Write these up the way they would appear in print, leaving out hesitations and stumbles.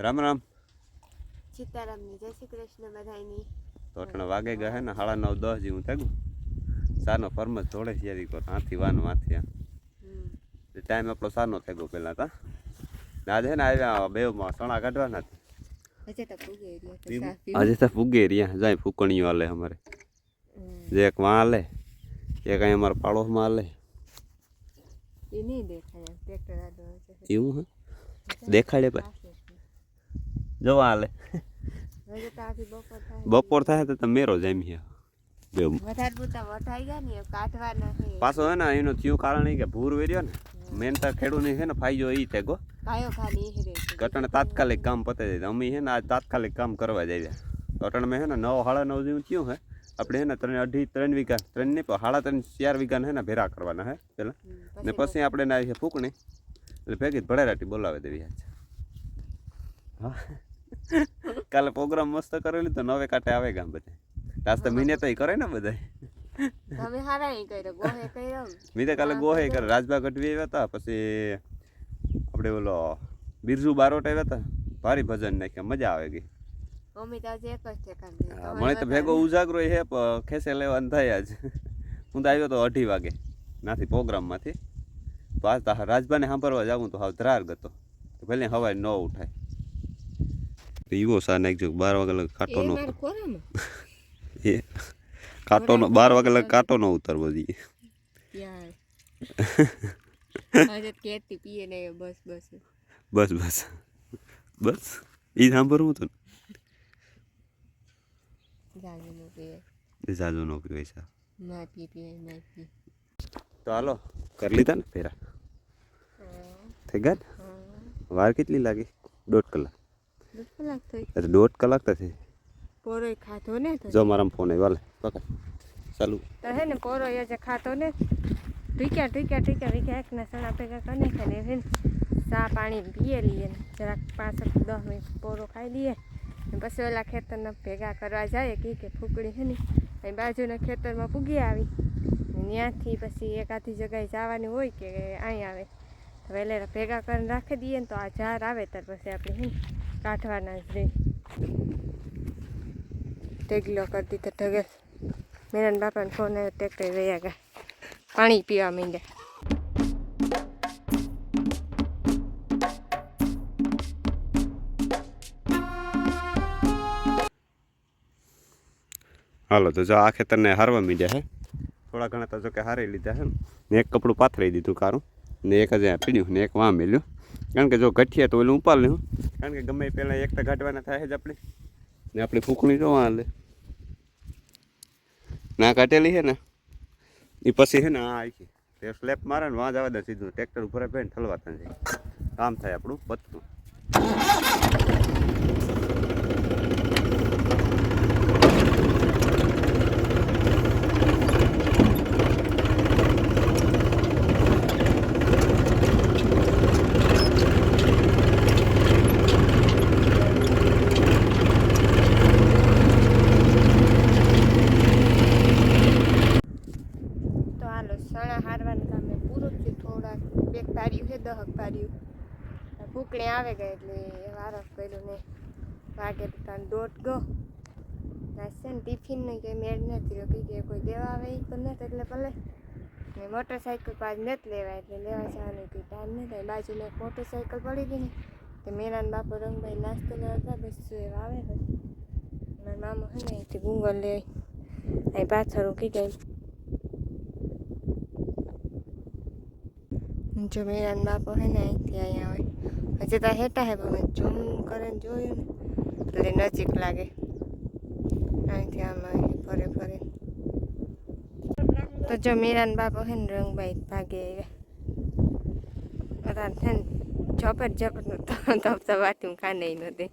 રામ રામ સીતારામની જય શ્રી કૃષ્ણ બધાયની. તો અટણા વાગે ગયા હે ને 9:30 જેવું થયું. સાનો ફરમત જોડે શેરી કો હાથી વાનું હાથી ટાઈમ આપણો સાનો થઈ ગયો પહેલાં તા આજે ને આવ્યા બેવમાં સણા કાઢવાના આજે તો ફૂગે રહ્યા જાય ફૂકણીઓ હાલે અમારે જે એક વાં હાલે એક અહીં અમારા પાડોશમાં હાલે એવું હે દેખાડે ભાઈ જોવા હાલે બપોર થાય તો તમે મેરો જામી પાછો હે ને એનું થયું કારણ કે ભૂર વેર્યો ને મેન તો ખેડૂત છે ને ફાઈજો એ થાય ગો કટણ તાત્કાલિક કામ પતાવી દીધું અમે છે ને આ તાત્કાલિક કામ કરવા જઈએ કટણ મેં છે ને 9 સાડા 9 જેવું થયું હે આપણે છે ને 3 વીઘા 3 નહીં પણ 3.5 4 વીઘા છે ને ભેરા કરવાના હે પેલા ને પછી આપણે ના છે ફૂકણી એટલે ભેગી ભળેરાટી બોલાવે દેવી હા કાલે પ્રોગ્રામ મસ્ત કરેલી તો 9 કાંઠે આવે ગામ બધા તાસ તો મહિને તો કરે ને બધા તમે હારા નહીં કર્યો ગોહે કર્યો મી તો કાલે ગોહે કરે રાજબા ગઢવી આવ્યા હતા પછી આપણે ઓલો બિરજુ બારોટ આવ્યા હતા ભારી ભજન નાખ્યા મજા આવે ગઈ મમ્મી તો આજે એક જ ઠેકાણ મને તો ભેગો ઉજાગરો હે ખેસે લેવાનું થાય આજ હું તો આવ્યો તો 2:30 વાગે નાથી પ્રોગ્રામમાંથી તો આજ તો રાજબાને સાંભળવા જાઉં તો હાવ ધરાર ગતો ભલે હવારે 9 ઉઠાય ઈવો સા નાખજો 12 વાગે લગ કાંટો નો એ કાંટો નો 12 વાગે લગ કાંટો નો ઉતરવો જોઈએ યાર આજે કેતી પીએ ને બસ ઈ સાંભળવું તો જાજુ નો પીવે છે ના પી તો હાલો કરી લીધા ને ફેરા થઈ ગયા વાર કેટલી લાગી 1.5 કલાક 1.5 કલાક તો થઈ પોરો ખાતો ને જો મારા ફોન આવ્યો હાલે પકડ ચાલુ તો હે ને પોરો એ જે ખાતો ને ટીક્યા એક ના સણા ભેગા કરીને ખાને હે ચા પાણી પીએ લઈએ જરાક 5-10 મિનિટ પોરો ખાઈ લઈએ પછી ઓલા ખેતરના ભેગા કરવા જાય કે ફૂકડી છે ને અહીં બાજુના ખેતરમાં પૂગી આવી ત્યાંથી પછી એકાદી જગ્યાએ જવાની હોય કે અહીં આવે વહેલા ભેગા કરીને રાખી દઈએ ને તો આ ઝાર આવે ત્યાર પછી આપણે કાઢવાના જ રહી ઢગલો કરી દીધો ઢગલ મેરાન બાપાને ફોન આવ્યો ટ્રેક્ટર રહ્યા ગયા પાણી પીવા માંડ્યા હાલો તો જો આ ખેતરને હારવા મીડ્યા હે થોડા ઘણા તો જો કે હારી લીધા હે ને એક કપડું પાથરી દીધું કારું ને એક જ પીડ્યું ને એક વાં મેલ્યું કારણ કે જો ઘટીએ તો ઓલું ઉપાડ લેવું કારણ કે ગમે પહેલાં એક તો ઘાટવાના થાય જ આપણે ને આપણી ફૂંકણી જોવા હાલે ના કાઢેલી છે ને એ પછી છે ને આ આખી તે સ્લેપ મારે ને વાં જવા દે સીધું ટ્રેક્ટર ઉપર ભાઈને ઠલવા થાય કામ થાય આપણું પતતું ફૂકણી આવે ગઈ એટલે વારસ કર્યું ને વાગે તાન દોટ ગયો છે ને ટિફિન ને કંઈ મેળ નથી રહ્યો કે કોઈ દેવા આવે એ પણ નથી એટલે ભલે ને મોટરસાઇકલ પાછ નથી લેવાય એટલે લેવા જવાનું કંઈ ટાઈમ નહીં થાય બાજુને એક મોટરસાઇકલ પડી ગઈ ને તે મેરાન બાપો રંગભાઈ નાસ્તો લેવા હતા બસ એવા આવે પછી મારા મામા છે ને અહીંથી ગુંગર લે અહીં પાછળ રૂકી ગઈ જો મેરાન બાપો છે ને અહીંથી અહીંયા આવે હજી તો હેઠા હે પણ ઝૂમ કરીને જોયું ને એટલે નજીક લાગે અહીંથી આમાં ફરે તો જો મીરાન બાપો છે ને રંગભાઈ ભાગે આવ્યા છે ને ઝપટ ધપતા વાટી ખાને નથી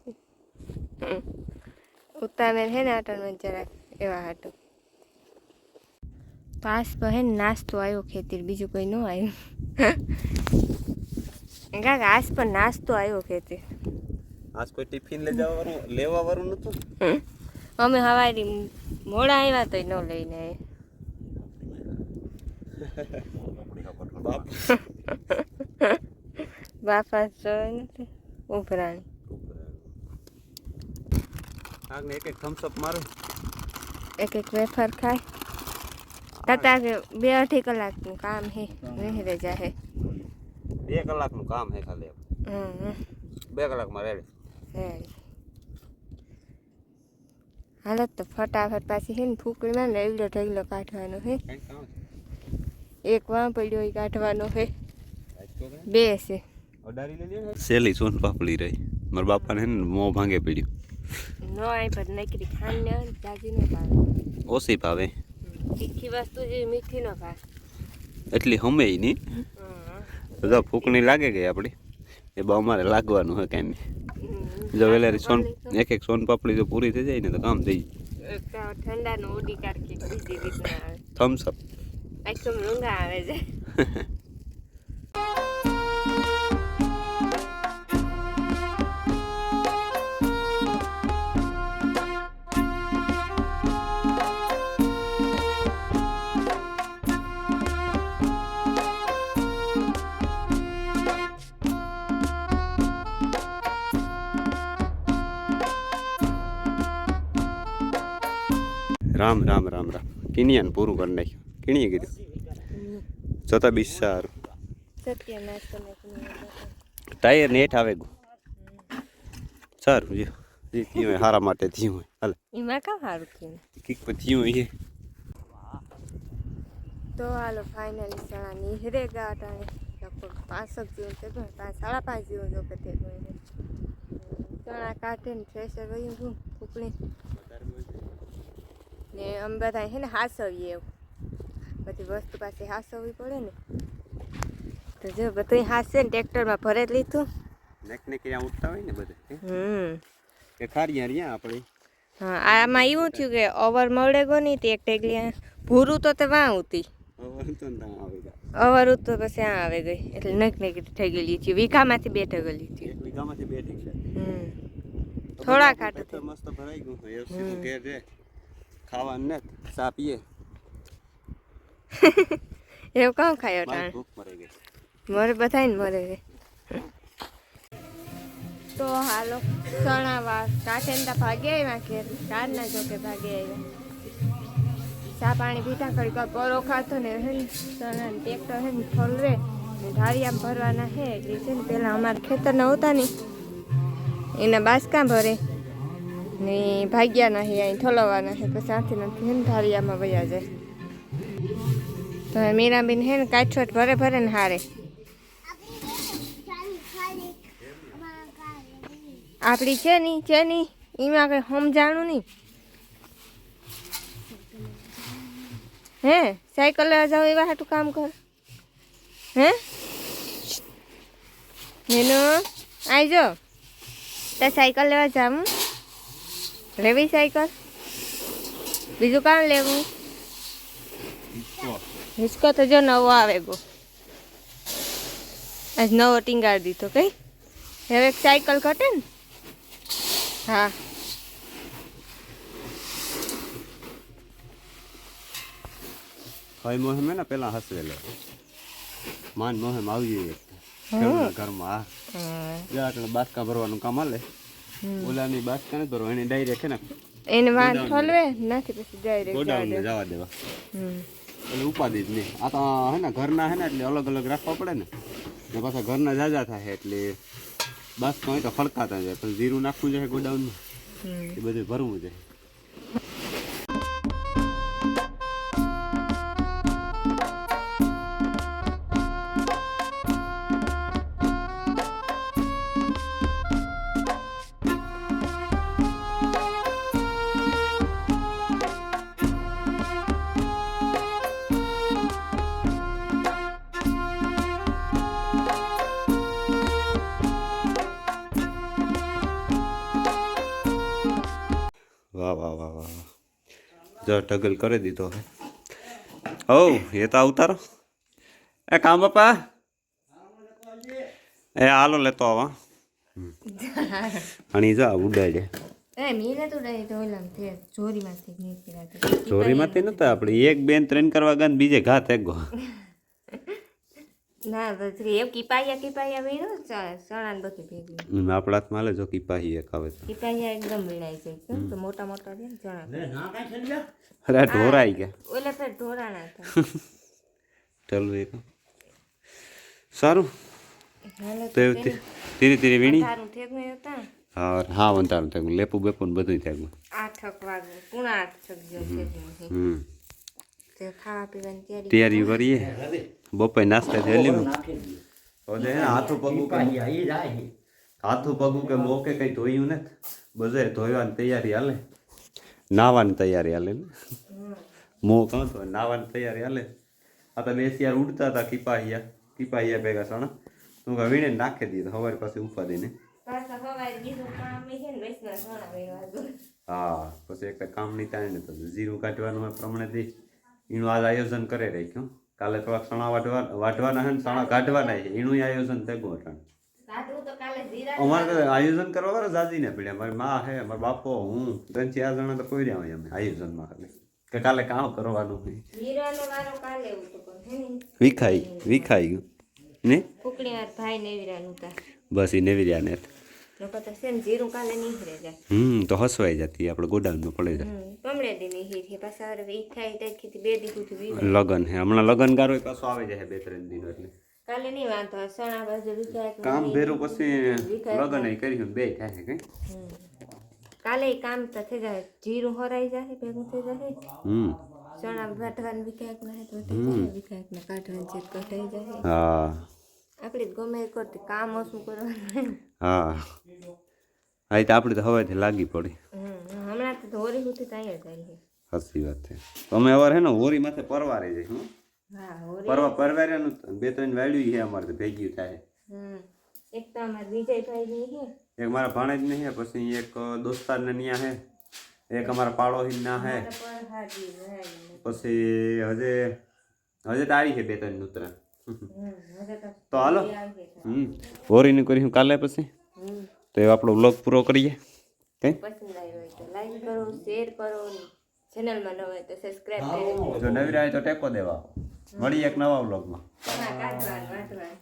ઉતામે છે ને આટણ જરાક એવા હાટું તો આસ પર હે ને નાસ્તો આવ્યો ખેતી બીજું કોઈ ન આવ્યું કાકા આજ પણ નાસ્તો આવ્યો ખેતી આજ કોઈ ટિફિન લેવા વાળું નતું અમે હવારી મોડા આવ્યા તો ન લઈને બાપા જોઈ નથી ઉભરાણી આગને એક થમ્સઅપ મારો એક વેફર ખાય તાતા કે 2-2.5 કલાકનું કામ હે વહેરે જાહે 2 કલાકનું કામ હે ખાલી 2 કલાકમાં રેડી હાલત તો ફટાફટ પાછી હે ને ફૂકડીમાં ને એવડો ઢગલો કાઢવાનો હે એક વાં પડ્યો એ કાઢવાનો હે 2 છે સેલી સોન પાપડી રહી મારા બાપાને હે ને મોં ભાંગે પડ્યું નો આઈ પર નકરી ખાંડ ને જાજી નો ભાવે ઓછી ભાવે તીખી વસ્તુ જે મીઠી નો ભાવે એટલી હમે નહીં બધા ફૂકણી લાગે ગઈ આપણી એ બા અમારે લાગવાનું હોય કાંઈ જો વેલેરી સોન એક સોન પાપડી જો પૂરી થઈ જાય ને તો કામ થઈ જાય ઠંડાનું ઉડી કાઢી બીજી રીતના આવે થમ્સ અપ એકદમ ઊંઘા આવે છે રામ રામ રામ રામ કિનિયાને પૂરું કરી નાખ્યું કિણીએ કીધું છતાં બી સારું સત્યનાશ તમે ટાયર ને હેઠ આવે ગયું સારું જો જે થયું હોય હારા માટે થયું હોય હાલ એમાં કામ સારું થયું કીક પર થયું હોય તો હાલો ફાઇનલી સણા નીહરે ગાટાણે લગભગ 5 જેવું છે 5:30 જેવું જો કે તે ચણા કાઢે ને ફ્રેશર ગયું છું ફૂકણી ને અમે બધા છે ને હાસવીએ એવું બધી વસ્તુ પાસે હાસવવી પડે ને તો જો બધું હાસે ને ટ્રેક્ટરમાં ભરે જ લીધું નેક ને ક્યાં ઉઠતા હોય ને બધે કે ખારિયા રહ્યા આપણે હા આમાં એવું થયું કે ઓવર મળે ગો નહીં તે એક ટેગલી ભૂરું તો તે વાં ઉતી અવર તો પછી આ આવે ગઈ એટલે નક થઈ ગયેલી છે વીઘામાંથી 2 ઢગલી હતી વીઘામાંથી 2 ઢગલા થોડા કાઢ મસ્ત ભરાઈ ગયું એ સીધું ઘેર રે ખાવાનું ને ચા પીએ એવું કામ ખાયો ટાણ મરે બધાય ને મરે રે તો હાલો ચણા વાર કાઠે ને ભાગે આવ્યા કે કારના જો કે ભાગે આવ્યા ચા પાણી પીતા કરી પરો ખાતો ને હે ને ચણા ને ટ્રેક્ટર હે ને ઠોલવે ને ઢારિયામાં ભરવાના હે એટલે છે ને પેલા અમારા ખેતરના હોતા ને એના બાસકા ભરે ને ભાગ્યાના હે અહીં ઠોલવવાના છે પછી આથી નથી હે ને ધારિયામાં વયા જાય તો મીરાબેન હે ને કાઠોટ ભરે ભરે ને હારે આપણી છે ની એમાં કંઈ સમજાણું નહીં હે સાયકલ લેવા જાવ એવા હાટું કામ કર હે નેનો આવજો તે સાયકલ લેવા જાઉં લેવી સાયકલ બીજું કામ લેવું હિસકો તો જો નવો આવે ગો આજ નવો ટીંગાડી દીધો કઈ હવે એક સાયકલ ઘટે ને હા ભાઈ મોહમ ને પેલા હસવેલો માન મોહમ આવી જઈએ ઘરમાં એટલે બાસકા ભરવાનું કામ હાલે ઓલાની બાસકા ને ભરવા એને ડાયરેક્ટ ને એને વાન ઠોલવે નથી પછી ડાયરેક્ટ ગોડાઉન જવા દેવા એટલે ઉપાધિ જ નહીં આ તો હે ને ઘરના હે ને એટલે અલગ અલગ રાખવા પડે ને પાછા ઘરના જાજા થાય એટલે બાસકા હોય તો ફરકાતા જાય પછી જીરું નાખવું જાય ગોડાઉનમાં એ બધું ભરવું જાય વાહ વાહ વાહ વાહ જો ટગલ કરી દીધો હે ઓ એ તો ઉતારો એ કામ બાપા એ હાલો લેતો આવા અણી જા ઉડાડે એ મીને તો ડાય તો ઓલામ તે ચોરીમાંથી નીકળ્યા ચોરીમાંથી નતા આપણે 1 2 3 કરવા ગયા ને બીજે ઘાત એક ગો ના બધી એવું કીપાયા વીણો ચણા ને બધી ભેગી આપણા હાથમાં હાલે જો કીપાહી એક આવે તો કીપાયા એકદમ વીણાઈ જાય કેમ તો મોટા મોટા છે ને ચણા અરે ઢોરાઈ ગયા ઓલા પર ઢોરાણા હતા ચાલુ એક સારું હાલો તો એવું ધીરે ધીરે વીણી તારું ઠેકું હતા હા વંતારું થયું લેપું બેપું બધું થયું 8 વાગે પૂણા 8 જેવું છે તે ખાવા પીવાની તૈયારી કરીએ બપોર નાસ્તા થઈ લીધું તો જે હાથું પગું કે હાથું પગું કે મોકે કઈ ધોયું નથી બધે ધોવાની તૈયારી હાલે નાવાની તૈયારી હાલે ને મો કાં તો નાવાની તૈયારી હાલે આ તો બે યાર ઉડતા હતા કીપાહિયા ભેગા સણા તું કે વીણે નાખી દીધું સવારે પાસે ઉપાડીને હા પછી એક કામ નહીં થાય ને તો જીરું કાઢવાનું પ્રમાણે દઈ એનું આજ આયોજન કરે રાખ્યું કાલે થોડાક સણા વાઢવાના છે ને સણા કાઢવાના છે એનું આયોજન થયું અટાણ અમારે તો આયોજન કરવા વાળા જાજીને પડ્યા મારી માં હે મારા બાપો હું 3-4 જણા તો કોઈ રહ્યા અમે આયોજનમાં ખાલી કે કાલે કામ કરવાનું વિખાઈ ગયું ને બસ એ નેવી રહ્યા ને તો હસવાઈ જતી આપણે ગોડાઉનમાં પડે જાય લગન હે હમણાં લગન ગારો પાછો આવી જાય 2-3 દિનો એટલે કાલે નહીં વાંધો સણા બાજુ કામ ભેરું પછી લગન એ કર્યું બે થાય કઈ કાલે કામ તો થઈ જાય જીરું હોરાઈ જાય ભેગું થઈ જાય ચણા વાટવાનું વિકાયક ના તો વિકાયક ને કાઢવાનું છે કઢાઈ જાય હા આપણે ગમે કરતી કામ ઓછું કરવાનું હા હા તો આપણે તો હવેથી લાગી પડી હમણાં તો હોરી સુધી ત્યાં જાય સાચી વાત છે તમે અવાર હે ને હોરી માથે પરવારે જાય હું પરવાર્યાનું 2-3 વાળ્યું છે અમારે તો ભેગ્યું થાય એક તો અમારે વિજયભાઈ ની છે એક મારા ભાણેજ ને હે પછી એક દોસ્તાર ને ન્યા હે એક અમારા પાડોશી ના હે પછી હજે તારી છે 2-3 નૂતરા તો હાલો હોરીનું કર્યું કાલે પછી તો એ આપણો વ્લોગ પૂરો કરીએ કઈ પસંદ આવ્યો હોય તો લાઈક કરો શેર કરો ચેનલમાં ન હોય તો સબસ્ક્રાઇબ કરો જો નવી રહે તો ટેકો દેવા મળીએ એક નવા વ્લોગમાં કાઢવાનું